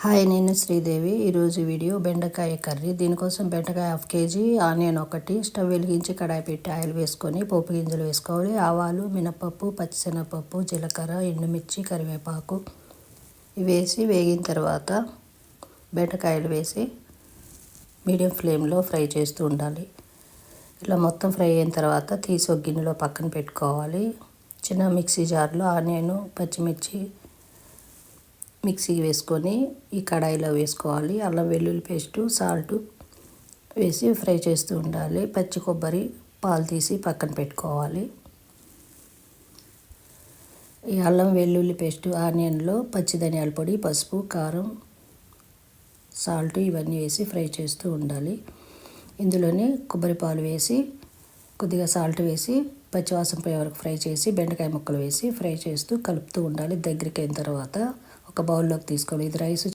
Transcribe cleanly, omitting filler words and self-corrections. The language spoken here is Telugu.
హాయ్, నేను శ్రీదేవి. ఈరోజు వీడియో బెండకాయ కర్రీ. దీనికోసం బెండకాయ 1/2 kg, ఆనియన్ ఒకటి, స్టవ్ వెలిగించి కడాయి పెట్టి ఆయిల్ వేసుకొని పోపు గింజలు వేసుకోవాలి. ఆవాలు, మినపప్పు, పచ్చిశనగపప్పు, జీలకర్ర, ఎండుమిర్చి, కరివేపాకు వేసి వేగిన తర్వాత బెండకాయలు వేసి మీడియం ఫ్లేమ్లో ఫ్రై చేస్తూ ఉండాలి. ఇలా మొత్తం ఫ్రై అయిన తర్వాత తీసి ఒక గిన్నెలో పక్కన పెట్టుకోవాలి. చిన్న మిక్సీ జార్లో ఆనియన్, పచ్చిమిర్చి మిక్సీ వేసుకొని ఈ కడాయిలో వేసుకోవాలి. అల్లం వెల్లుల్లి పేస్టు, సాల్టు వేసి ఫ్రై చేస్తూ ఉండాలి. పచ్చి కొబ్బరి పాలు తీసి పక్కన పెట్టుకోవాలి. ఈ అల్లం వెల్లుల్లి పేస్టు, ఆనియన్లో పచ్చి ధనియాల పొడి, పసుపు, కారం, సాల్ట్ ఇవన్నీ వేసి ఫ్రై చేస్తూ ఉండాలి. ఇందులోనే కొబ్బరి పాలు వేసి కొద్దిగా సాల్ట్ వేసి పచ్చివాసన పోయే వరకు ఫ్రై చేసి బెండకాయ ముక్కలు వేసి ఫ్రై చేస్తూ కలుపుతూ ఉండాలి. దగ్గరికి అయిన తర్వాత ఒక బౌల్లోకి తీసుకోవాలి. ఇది రైస్